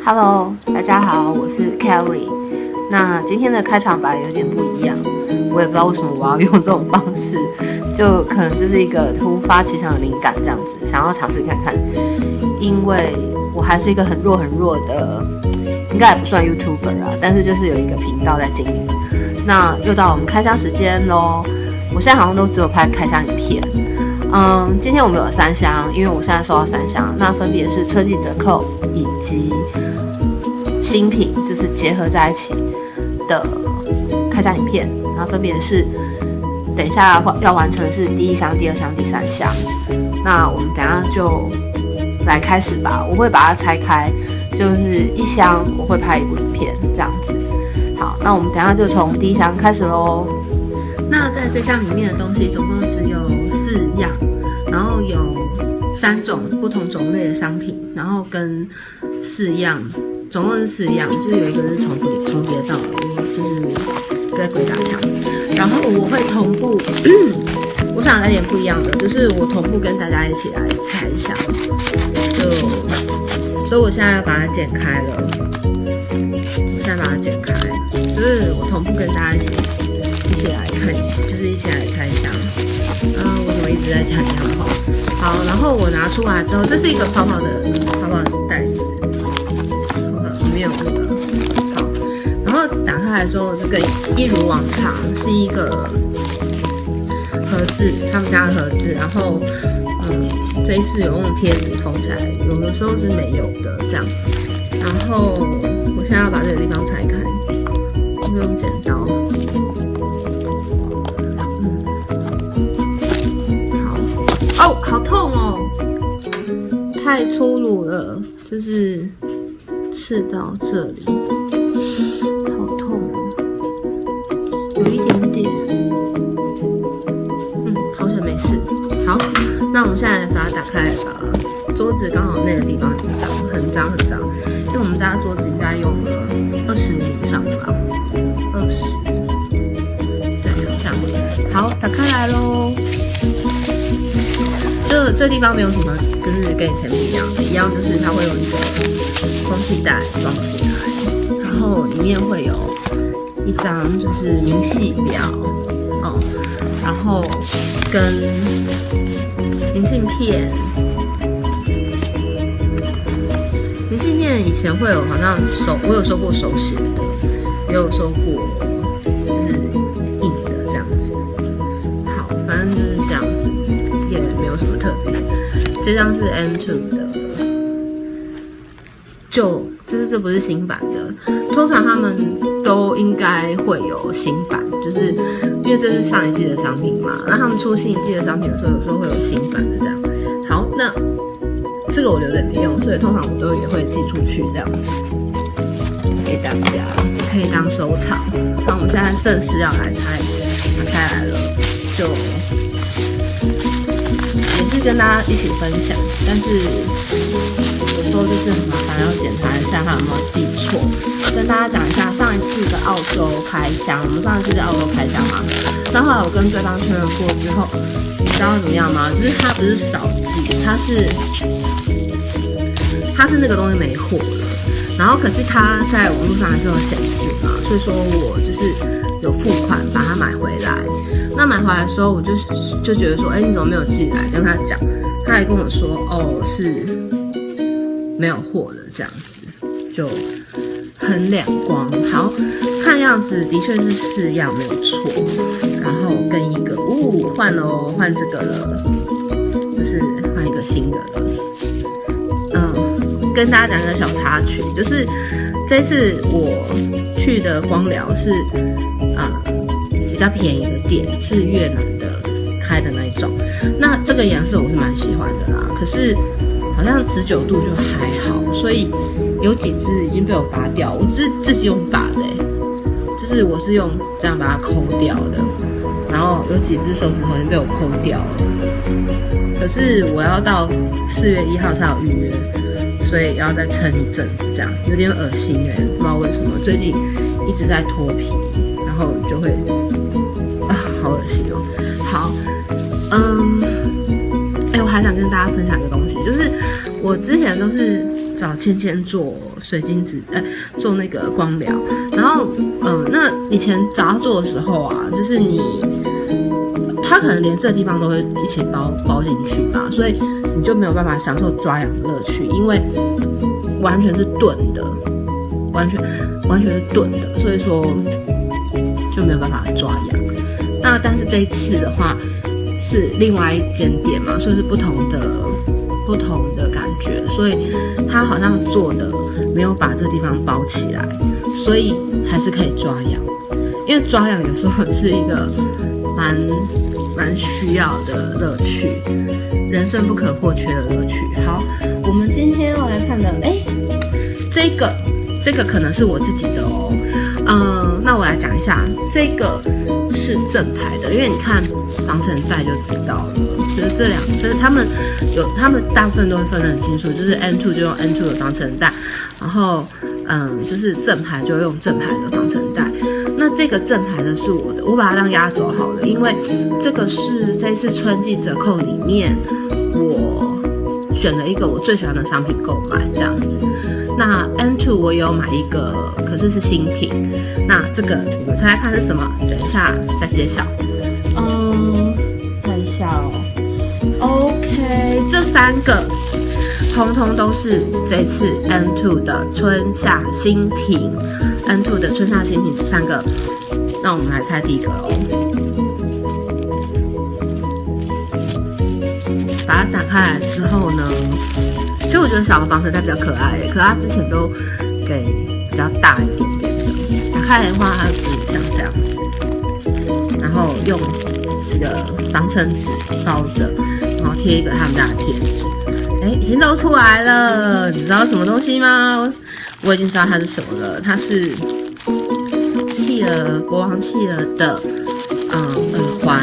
Hello， 大家好，我是 Kelly。那今天的开场白有点不一样，我也不知道为什么我要用这种方式，就可能就是一个突发奇想的灵感这样子，想要尝试看看。因为我还是一个很弱的，应该也不算 YouTuber 啊，但是就是有一个频道在经营。那又到我们开箱时间咯，我现在好像都只有拍开箱影片。今天我们有3箱，因为我现在收到3箱，那分别是春季折扣以及新品，就是结合在一起的开箱影片，然后分别是等一下要完成的是第1箱、第2箱、第3箱。那我们等一下就来开始吧，我会把它拆开，就是1箱我会拍1部影片这样子。好，那我们等一下就从第1箱开始咯。那在这箱里面的东西总共只有4样，然后有3种不同种类的商品，然后跟4样，总共是4样，就是有一个是重叠到了，就是在鬼打墙。然后我会同步，我想来点不一样的，就是我同步跟大家一起来拆箱，所以我现在要把它剪开了，就是我同步跟大家一起来看，就是一起来拆箱。我怎么一直在讲一样的话？好，然后我拿出来之后，这是一个泡泡的袋子，里面有这个。好，然后打开来之后，就跟一如往常是一个盒子，他们家的盒子。然后，这一次有用贴纸封起来，有的时候是没有的这样。然后我现在要把这个地方拆开，不用剪刀。好痛哦，太粗鲁了，就是刺到这里，好痛哦，有一点点，好险没事。好，那我们现在把它打开来吧。桌子刚好那个地方很脏，因为我们家的桌子应该用了20年以上吧，20，对，好像。好，打开来咯。这地方没有什么，就是跟以前不一样，就是它会有一个空气袋装起来，然后里面会有一张就是明细表然后跟明信片。明信片以前会有好像我有收过手写的，也有收过就是印的这样子。好，反正就是这样子。也没有什么特别，这张是 N2 的，就是这不是新版的，通常他们都应该会有新版，就是因为这是上一季的商品嘛，那他们出新一季的商品的时候，有时候会有新版的这样。好，那这个我留着没用，所以通常我都也会寄出去这样子，给大家可以当收藏。那我们现在正式要来拆，打开来了，就。也是跟大家一起分享，但是有时候就是很麻烦，要检查一下他有没有记错。跟大家讲一下上一次的澳洲开箱，我们上一次是澳洲开箱嘛，然后后来我跟对方确认过之后，你知道怎么样吗？就是他不是少寄，他是那个东西没货了，然后可是他在网络上还是有显示嘛，所以说我就是有付款把它买回来。那买回来的时候，我就觉得说，你怎么没有寄来？跟他讲，他还跟我说，是没有货的这样子，就很两光。好，看样子的确是4样没有错，然后跟一个，换这个了，就是换一个新的了。跟大家讲一个小插曲，就是这次我去的光疗是比较便宜的店，是越南的开的那一种。那这个颜色我是蛮喜欢的啦，可是好像持久度就还好，所以有几支已经被我拔掉。我自己用拔的就是我是用这样把它抠掉的，然后有几支手指头已经被我抠掉了。可是我要到4月1号才有预约，所以要再撑一阵子，这样有点恶心不知道为什么最近一直在脱皮，然后就会好恶心哦。好，我还想跟大家分享一个东西，就是我之前都是找芊芊做水晶植，做那个光疗。然后，那以前找他做的时候啊，就是他可能连这地方都会一起包进去吧，所以你就没有办法享受抓痒的乐趣，因为完全是钝的，完全是钝的，所以说就没有办法抓痒。那但是这一次的话是另外一间店嘛，所以是不同的感觉，所以他好像做的没有把这个地方包起来，所以还是可以抓痒。因为抓痒有时候是一个蛮需要的乐趣，人生不可或缺的乐趣。好，我们今天要来看的，这个可能是我自己的哦。那我来讲一下，这个是正牌的，因为你看防尘袋就知道了。就是就是他们大部分都会分得很清楚，就是 N2 就用 N2 的防尘袋，然后就是正牌就用正牌的防尘袋。那这个正牌的是我的，我把它当压轴好了，因为这个是这次春季折扣里面我选了一个我最喜欢的商品购买这样子。那 N2 我也有买一个，可是新品。那这个你们猜猜看是什么？等一下再揭晓。看一下哦。OK， 这3个通通都是这次 N2 的春夏新品。N2 的春夏新品这3个，那我们来猜第一个哦。把它打开来之后呢，其实我觉得小的防尘袋比较可爱，可它之前都给比较大一点点的。打开来的话，它是像这样子，然后用这个防尘纸包着，然后贴一个他们家的贴纸。已经露出来了，你知道什么东西吗？我已经知道它是什么了，它是国王企鹅的耳环。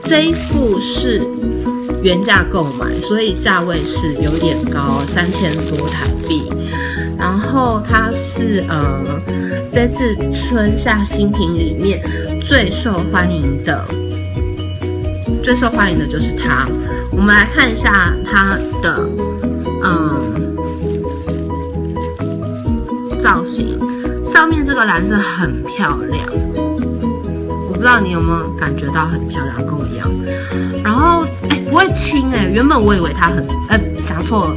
这一副是原价购买，所以价位是有点高，3000多台币。然后它是这次春夏新品里面最受欢迎的就是它。我们来看一下它的造型，上面这个蓝色很漂亮，我不知道你有没有感觉到很漂亮，跟我一样。然后不会轻原本我以为它讲错了，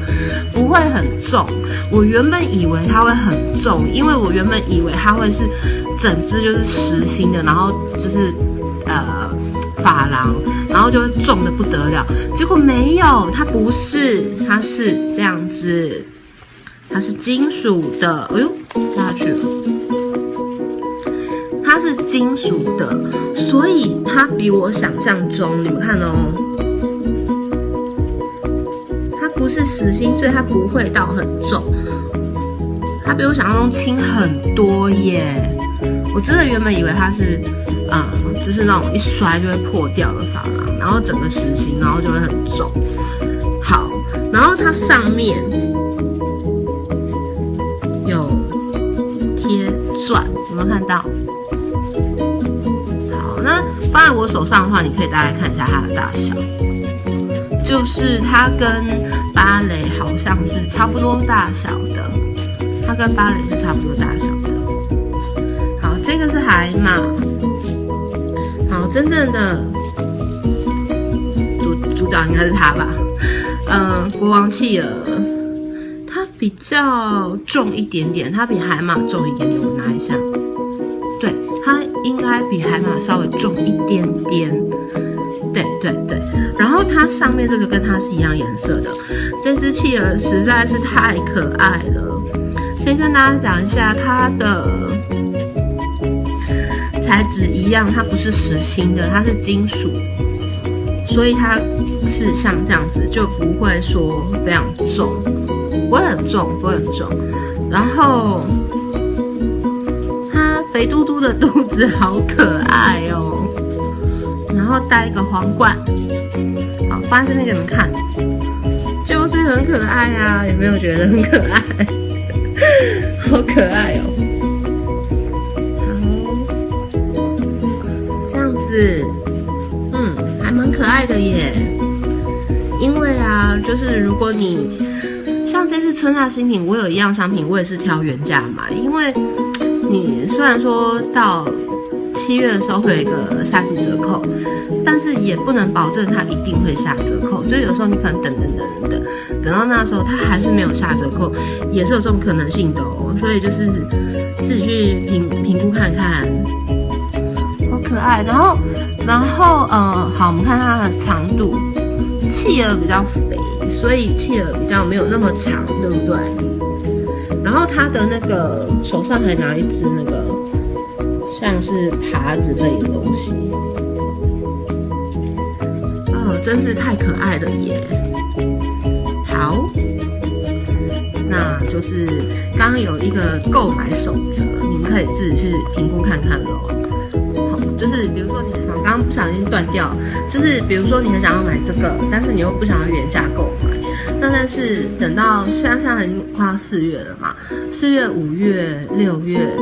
不会很重。我原本以为它会很重，因为我原本以为它会是整只就是实心的，然后就是珐琅，然后就会重的不得了。结果没有，它不是，它是这样子，它是金属的。哎呦，掉下去了。它是金属的，所以它比我想象中，你们看哦，它不是实心，所以它不会到很重。它比我想象中轻很多耶！我真的原本以为它是就是那种一摔就会破掉的珐琅，然后整个实心，然后就会很重。好，然后它上面有贴钻，有没有看到？好，那放在我手上的话，你可以大概看一下它的大小，就是它跟芭蕾好像是差不多大小的，它跟芭蕾是差不多大小的。好，这个是海马。好，真正的主角应该是它吧？国王企鹅，它比较重一点点，它比海马重一点点。我拿一下，对，它应该比海马稍微重一点点。对。然后它上面这个跟它是一样颜色的，这只企鹅实在是太可爱了。先跟大家讲一下它的材质一样，它不是实心的，它是金属，所以它是像这样子，就不会说非常重，不会很重。然后它肥嘟嘟的肚子好可爱哦，然后戴一个皇冠，好，放在这边给你们看，就是很可爱啊，有没有觉得很可爱？好可爱哦。还蛮可爱的耶。因为啊，就是如果你像这次春夏新品，我有一样商品，我也是挑原价买，因为你虽然说到7月的时候会有一个夏季折扣，但是也不能保证它一定会下折扣，所以有时候你可能等到那时候它还是没有下折扣，也是有这种可能性的哦。所以就是自己去评估看看，好可爱。然后好，我们看它的长度，企鹅比较肥，所以企鹅比较没有那么长，对不对？然后它的那个手上还拿一只那个像是耙子类的东西，真是太可爱了耶！好，那就是刚刚有一个购买守则，你们可以自己去评估看看咯。好，就是比如说你刚刚不小心断掉，就是比如说你很想要买这个，但是你又不想要原价购买，那但是等到现在已经快要4月了嘛，4月、5月、6月。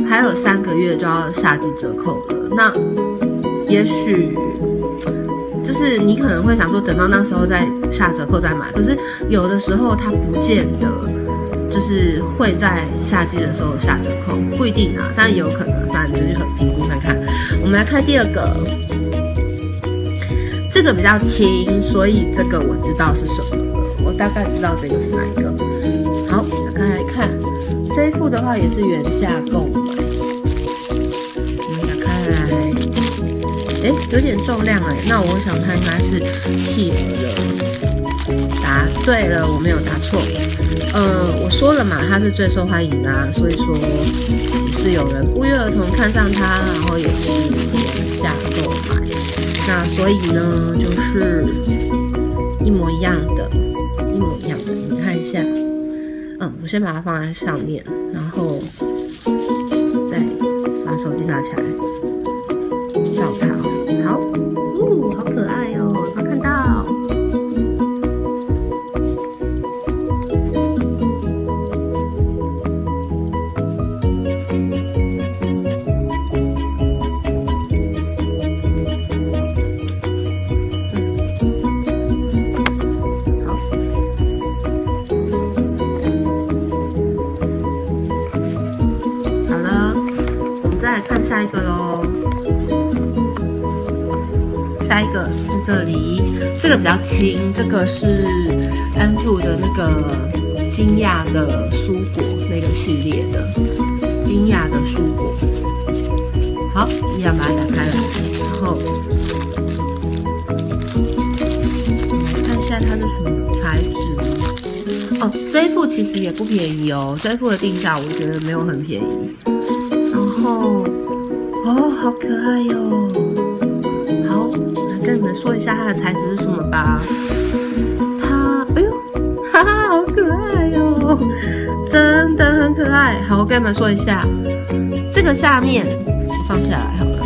还有3个月就要夏季折扣了，那也许就是你可能会想说等到那时候再下折扣再买，可是有的时候它不见得就是会在夏季的时候下折扣，不一定啊，但有可能，反正就是很评估看看。我们来看第二个，这个比较轻，所以这个我知道是什么了，我大概知道这个是哪一个。好，打开来看，这一副的话也是原价购买。有点重量那我想它应该是企鹅的。答对了，我没有答错。我说了嘛，它是最受欢迎的所以说也是有人不约而同看上它，然后也是原价购买。那所以呢，就是一模一样的，你看一下。我先把它放在上面，然后再把手机拿起来照它。好，好可爱哦！有没有看到？好了，我们再来看下一个咯。下一个是这里，这个比较轻，这个是 Andrew 的那个惊讶的蔬果那个系列的惊讶的蔬果。好，一样把它打开来，然后来看一下它是什么材质。这一副其实也不便宜哦，这一副的定价我觉得没有很便宜。然后，好可爱哟！好。跟你们说一下它的材质是什么吧。好可爱哟，真的很可爱。好，我跟你们说一下，这个下面我放下来好了。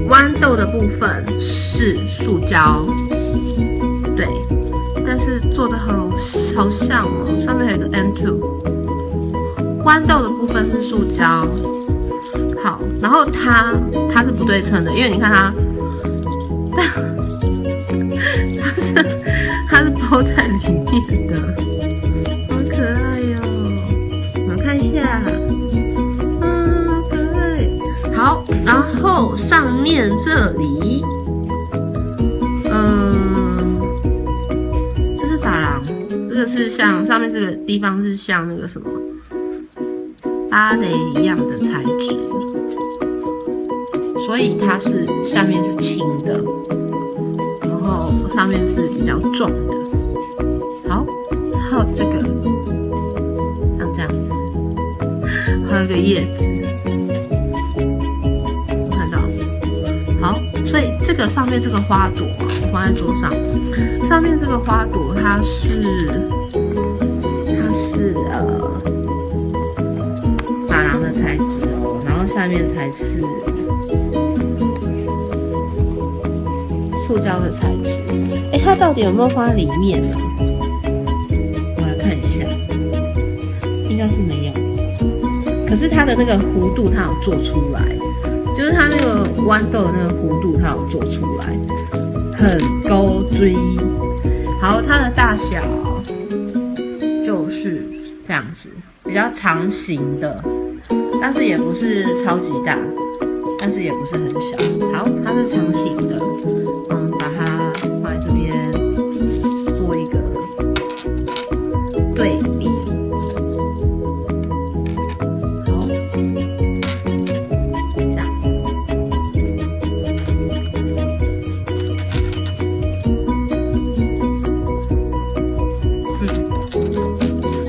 豌豆的部分是塑胶，对，但是做的好像哦，上面还有个 N2。豌豆的部分是塑胶，好，然后它是不对称的，因为你看它。它是包在里面的，好可爱哟！我们看一下，好可爱。好，然后上面这里，这是珐琅，这个是像上面这个地方是像那个什么芭蕾一样的材质，所以它是下面是轻的。上面是比较重的，好，还有这个像这样子，还有一个叶子，看到？好，所以这个上面这个花朵我放在桌上，上面这个花朵它是珐琅的材质哦，然后下面才是塑胶的材质。它到底有没有放在里面呢？我来看一下，应该是没有。可是它的那个弧度，它有做出来，就是它那个豌豆的那个弧度，它有做出来。很勾追。好，它的大小就是这样子，比较长形的，但是也不是超级大，但是也不是很小。好，它是长形的，把它放在这边做一个对比。好，这样。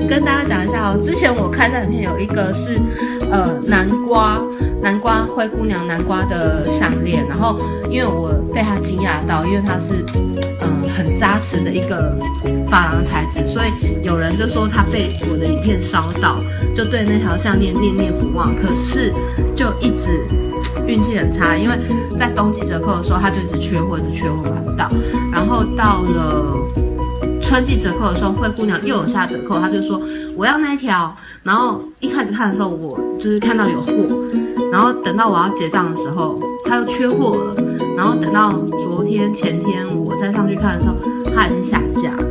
跟大家讲一下哦，之前我开箱影片有一个是南瓜灰姑娘南瓜的项链，然后因为我被它惊讶到，因为它是很扎实的一个珐琅材质，所以有人就说他被我的影片烧到，就对那条项链念念不忘，可是就一直运气很差，因为在冬季折扣的时候它就一直缺货买不到，然后到了春季折扣的时候，灰姑娘又有下折扣，他就说我要那一条。然后一开始看的时候，我就是看到有货，然后等到我要结账的时候，它又缺货了。然后等到昨天前天我再上去看的时候，它已经下架了。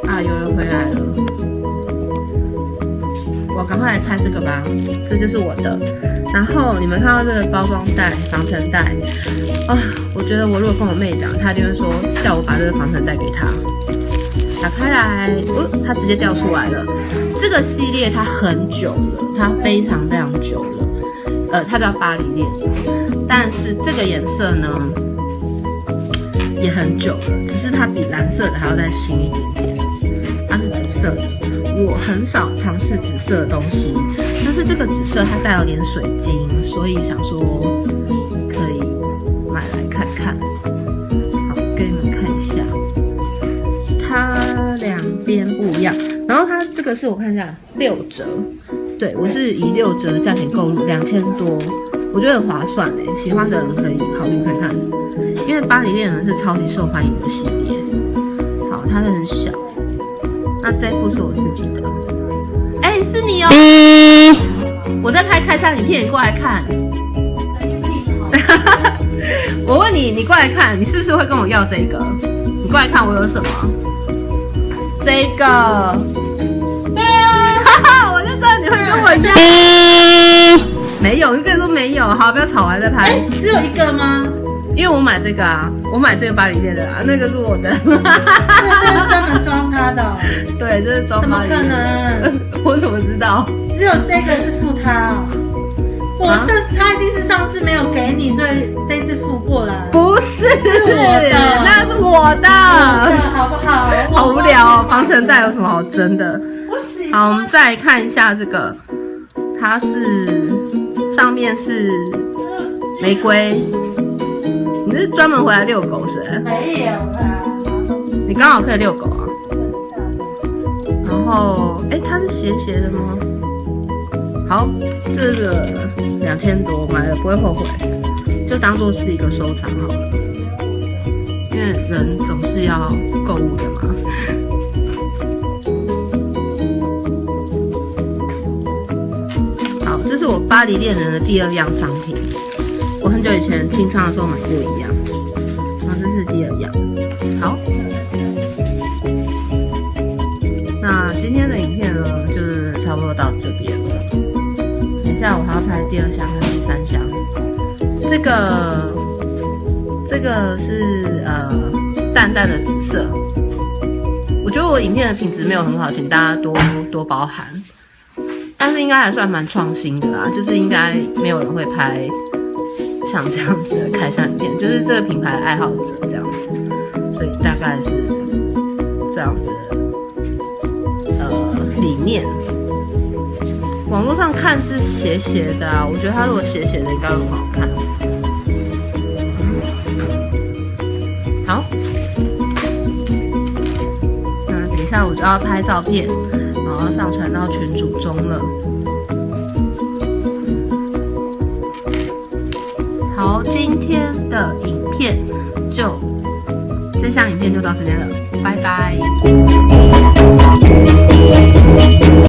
啊，有人回来了，我赶快来拆这个吧，这就是我的。然后你们看到这个包装袋、防尘袋啊，我觉得我如果跟我妹讲，她就会说叫我把这个防尘袋给她。打开来，它直接掉出来了。这个系列它很久了，它非常久了。它叫巴黎链，但是这个颜色呢也很久了，只是它比蓝色的还要再新一点点。它是紫色的，我很少尝试紫色的东西，但是这个紫色它带有点水晶，所以想说可以买来看看。好，给你们看一下，它两边不一样。然后它这个是我看一下6折，对我是以6折的价钱购入，2000多，我觉得很划算诶，喜欢的人可以考虑看看。因为巴黎链呢是超级受欢迎的系列。好，它很小。那这副是我自己的，哎，是你哦！我在拍开箱影片，你过来看。我问你，你过来看，你是不是会跟我要这个？你过来看我有什么？这个。对啊，哈哈，我就知道你会跟我要。没有，就跟你说没有，好，不要吵，我还在拍。只有一个吗？因为我买这个啊，我买这个巴黎链的啊，那个是我的。这是专门装它的。对，这是装巴黎链的。怎么可能？我怎么知道？只有这个是付他哦。哇，但是他一定是上次没有给你，所以这次付过来。不是，我的，那是我的。好不好？好无聊哦，防尘袋有什么好争的？不行。好，我们再来看一下这个，它是上面是玫瑰。你是专门回来遛狗是？没有啦。你刚好可以遛狗啊。然后，哎，它是斜斜的吗？好，这个2000多，买了不会后悔，就当做是一个收藏好了。因为人总是要购物的嘛。好，这是我巴黎恋人的第2样商品。我很久以前清仓的时候买过一样，然后这是第2样。好，那今天的影片呢，就是差不多到这边了。等一下我还要拍第2箱和第3箱。这个是淡淡的紫色。我觉得我影片的品质没有很好，请大家多包涵。但是应该还算蛮创新的啦，就是应该没有人会拍像这样子的开箱影片，就是这个品牌的爱好者这样子，所以大概是这样子的理念。网络上看是斜斜的啊，我觉得它如果斜斜的应该会很好看。好，那等一下我就要拍照片，然后上传到群组中了。好，今天的影片这项影片就到这边了，拜拜。